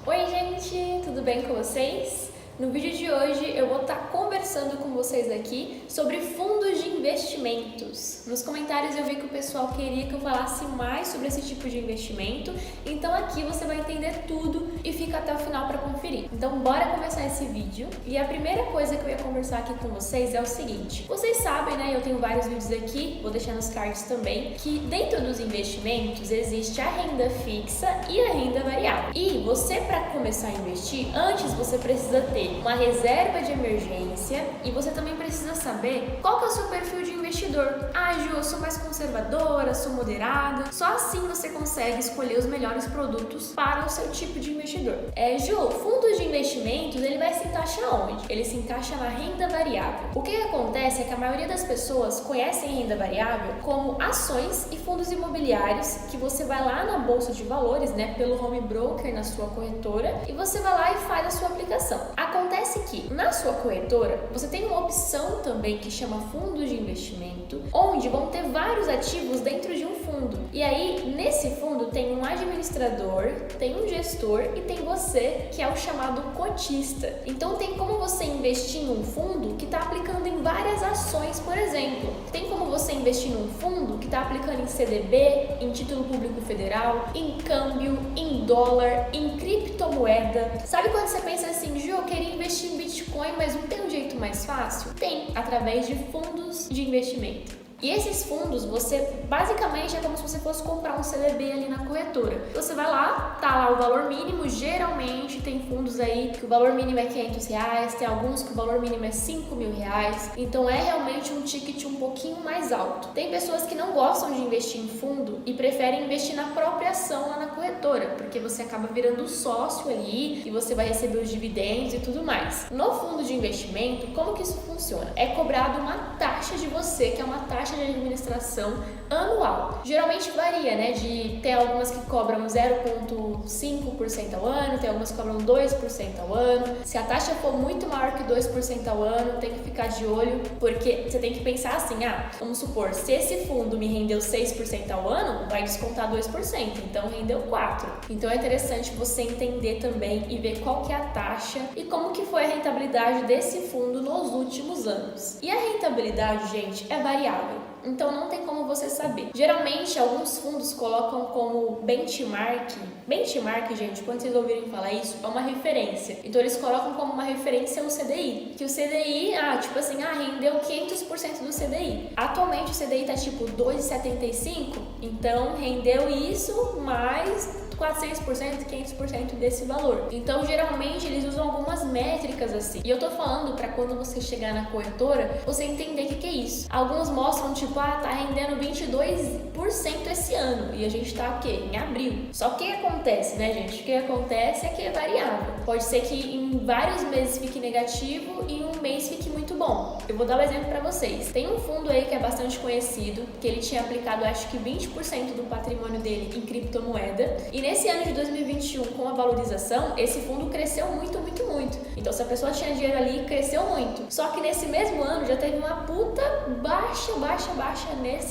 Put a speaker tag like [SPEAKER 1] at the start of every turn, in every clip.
[SPEAKER 1] Oi gente, tudo bem com vocês? No vídeo de hoje eu vou estar conversando com vocês aqui sobre fundos de investimentos. Nos comentários eu vi que o pessoal queria que eu falasse mais sobre esse tipo de investimento, então aqui você vai entender tudo e fica até o final para conferir. Então bora começar esse vídeo. E a primeira coisa que eu ia conversar aqui com vocês é o seguinte: vocês sabem, né, eu tenho vários vídeos aqui, vou deixar nos cards também, que dentro dos investimentos existe a renda fixa e a renda variável. E você, para começar a investir, antes você precisa ter uma reserva de emergência e você também precisa saber qual que é o seu perfil de investidor. Ah, Ju, eu sou mais conservadora, sou moderada. Só assim você consegue escolher os melhores produtos para o seu tipo de investidor. Ju, fundos de investimentos, ele vai se encaixar onde? Ele se encaixa na renda variável. O que acontece é que a maioria das pessoas conhecem renda variável como ações e fundos imobiliários que você vai lá na bolsa de valores, né, pelo home broker na sua corretora, e você vai lá e faz a sua aplicação. Acontece que na sua corretora você tem uma opção também que chama fundos de investimento, onde vão ter vários ativos dentro de um fundo. E aí, nesse fundo tem um administrador, tem um gestor e tem você, que é o chamado cotista. Então tem como você investir em um fundo que está aplicando em várias ações, por exemplo. Tem como você investir num fundo que está aplicando em CDB, em título público federal, em câmbio, em dólar, em criptomoeda. Sabe quando você pensa assim, Ju, eu queria investir em Bitcoin, mas não tem um jeito mais fácil? Tem, através de fundos de investimento. E esses fundos, você basicamente é como se você fosse comprar um CDB ali na corretora. Você vai lá, tá lá o valor mínimo, geralmente tem fundos aí que o valor mínimo é R$500, tem alguns que o valor mínimo é R$5.000, então é realmente um ticket um pouquinho mais alto. Tem pessoas que não gostam de investir em fundo e preferem investir na própria ação lá na corretora, porque você acaba virando sócio ali e você vai receber os dividendos e tudo mais. No fundo de investimento, como que isso funciona? É cobrado uma taxa de você, que é uma taxa de administração anual. Geralmente varia, né? Tem algumas que cobram 0,5% ao ano, tem algumas que cobram 2% ao ano. Se a taxa for muito maior que 2% ao ano, tem que ficar de olho, porque você tem que pensar assim, vamos supor, se esse fundo me rendeu 6% ao ano, vai descontar 2%, então rendeu 4%. Então é interessante você entender também e ver qual que é a taxa e como que foi a rentabilidade desse fundo nos últimos anos. E a rentabilidade, gente, é variável. Então não tem como você saber. Geralmente alguns fundos colocam como benchmark. Benchmark, gente, quando vocês ouvirem falar isso, é uma referência. Então eles colocam como uma referência o CDI. Que o CDI, rendeu 500% do CDI. Atualmente o CDI tá tipo 2,75, então rendeu isso mais 400%, 500% desse valor. Então, geralmente, eles usam algumas métricas assim. E eu tô falando pra quando você chegar na corretora, você entender o que é isso. Alguns mostram, tipo, tá rendendo 22% esse ano. E a gente tá, o quê? Em abril. Só que o que acontece, né, gente? O que acontece é que é variável. Pode ser que em vários meses fique negativo e em um mês fique muito bom. Eu vou dar um exemplo pra vocês. Tem um fundo aí que é bastante conhecido, que ele tinha aplicado, acho que 20% do patrimônio dele em criptomoeda. E nesse ano de 2021, com a valorização, esse fundo cresceu muito, muito, muito. Então, se a pessoa tinha dinheiro ali, cresceu muito. Só que nesse mesmo ano já teve uma puta baixa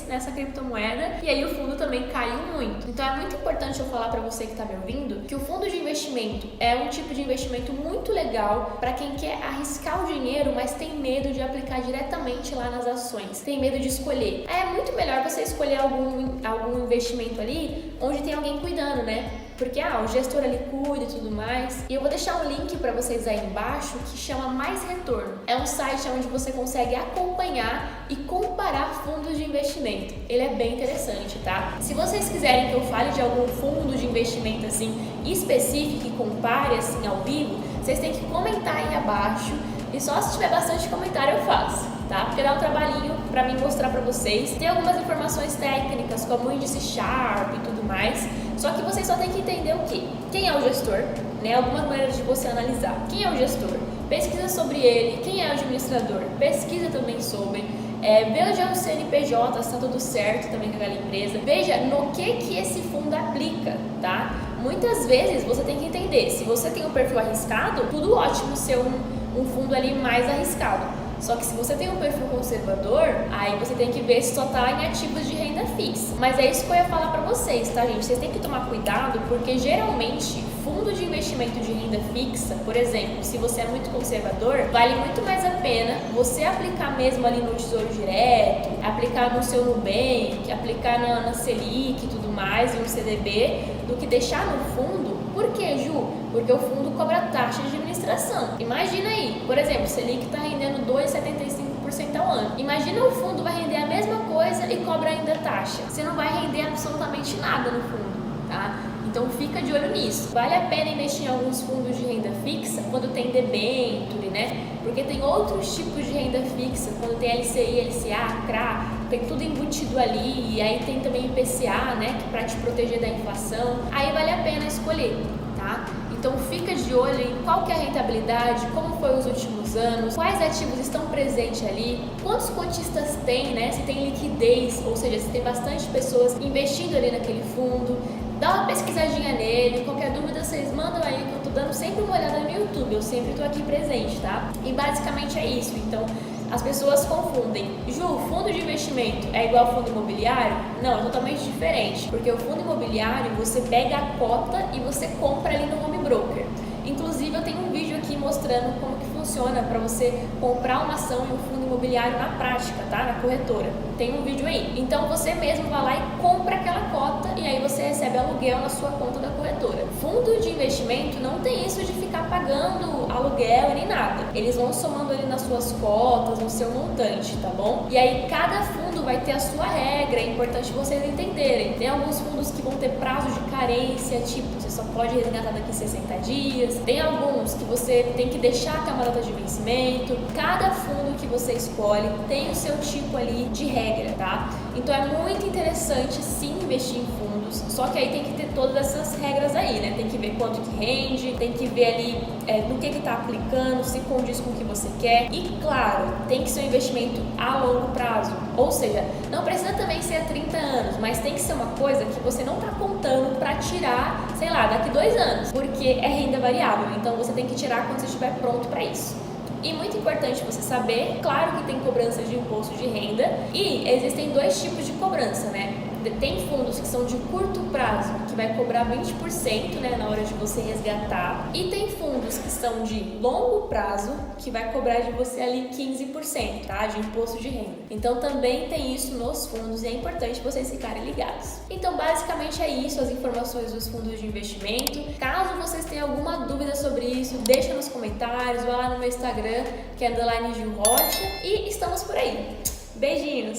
[SPEAKER 1] nessa criptomoeda, e aí o fundo também caiu muito. Então, é muito importante eu falar pra você que tá me ouvindo que o fundo de investimento é um tipo de investimento muito legal para quem quer arriscar o dinheiro, mas tem medo de aplicar diretamente lá nas ações. Tem medo de escolher. É muito melhor você escolher algum investimento ali onde tem alguém cuidando, né? Porque o gestor ali cuida e tudo mais. E eu vou deixar um link para vocês aí embaixo que chama Mais Retorno. É um site onde você consegue acompanhar e comparar fundos de investimento. Ele é bem interessante, tá? Se vocês quiserem que eu fale de algum fundo de investimento assim específico e compare assim ao vivo, vocês têm que comentar aí abaixo. E só se tiver bastante comentário eu faço, tá? Porque dá um trabalhinho pra mim mostrar pra vocês. Tem algumas informações técnicas, como o índice Sharpe e tudo mais. Só que vocês só tem que entender o quê? Quem é o gestor, né? Algumas maneiras de você analisar. Quem é o gestor? Pesquisa sobre ele. Quem é o administrador? Pesquisa também sobre. Veja o CNPJ, se tá tudo certo também com aquela empresa. Veja no que esse fundo aplica, tá? Muitas vezes você tem que entender. Se você tem um perfil arriscado, tudo ótimo ser um fundo ali mais arriscado. Só que se você tem um perfil conservador, aí você tem que ver se só tá em ativos de renda fixa. Mas é isso que eu ia falar pra vocês, tá, gente? Vocês têm que tomar cuidado, porque geralmente fundo fundo de investimento de renda fixa, por exemplo, se você é muito conservador, vale muito mais a pena você aplicar mesmo ali no Tesouro Direto, aplicar no seu Nubank, aplicar na Selic e tudo mais, e um CDB, do que deixar no fundo. Por quê, Ju? Porque o fundo cobra taxa de administração. Imagina aí, por exemplo, Selic está rendendo 2,75% ao ano. Imagina o fundo vai render a mesma coisa e cobra ainda taxa. Você não vai render absolutamente nada no fundo, tá? Então fica de olho nisso. Vale a pena investir em alguns fundos de renda fixa quando tem debênture, né? Porque tem outros tipos de renda fixa, quando tem LCI, LCA, CRA, tem tudo embutido ali, e aí tem também IPCA, né, que para te proteger da inflação. Aí vale a pena escolher, tá? Então fica de olho em qual que é a rentabilidade, como foi os últimos anos, quais ativos estão presentes ali, quantos cotistas tem, né? Se tem liquidez, ou seja, se tem bastante pessoas investindo ali naquele fundo. Dá uma pesquisadinha nele, qualquer dúvida vocês mandam aí, que eu tô dando sempre uma olhada no YouTube, eu sempre tô aqui presente, tá? E basicamente é isso. Então as pessoas confundem. Ju, fundo de investimento é igual ao fundo imobiliário? Não, é totalmente diferente, porque o fundo imobiliário você pega a cota e você compra ali no home broker. Inclusive eu tenho um vídeo aqui mostrando como que funciona para você comprar uma ação em um fundo imobiliário na prática, tá? Na corretora. Tem um vídeo aí. Então você mesmo vai lá e compra aquela cota e aí você recebe aluguel na sua conta da corretora. Fundo de investimento não tem isso de ficar pagando aluguel nem nada. Eles vão somando ali nas suas cotas, no seu montante, tá bom? E aí cada fundo vai ter a sua regra, é importante vocês entenderem. Tem alguns fundos que vão ter prazo de carência, tipo, você só pode resgatar daqui 60 dias. Tem alguns que você tem que deixar até uma data de vencimento. Cada fundo que você escolhe tem o seu tipo ali de regra, tá? Então é muito interessante sim investir em fundos, só que aí tem que ter todas essas regras aí, né? Tem que ver quanto que rende, tem que ver ali no que tá aplicando, se condiz com o que você quer. E claro, tem que ser um investimento a longo prazo, ou seja, não precisa também ser a 30 anos, mas tem que ser uma coisa que você não tá contando para tirar, sei lá, daqui 2 anos, porque é renda variável, então você tem que tirar quando você estiver pronto para isso. E muito importante você saber, claro que tem cobrança de imposto de renda e existem 2 tipos de cobrança, né? Tem fundos que são de curto prazo, que vai cobrar 20%, né, na hora de você resgatar. E tem fundos que são de longo prazo, que vai cobrar de você ali 15%, tá, de imposto de renda. Então também tem isso nos fundos e é importante vocês ficarem ligados. Então basicamente é isso, as informações dos fundos de investimento. Caso vocês tenham alguma dúvida sobre isso, deixa nos comentários, vai lá no meu Instagram, que é _Gil Rocha, e estamos por aí. Beijinhos!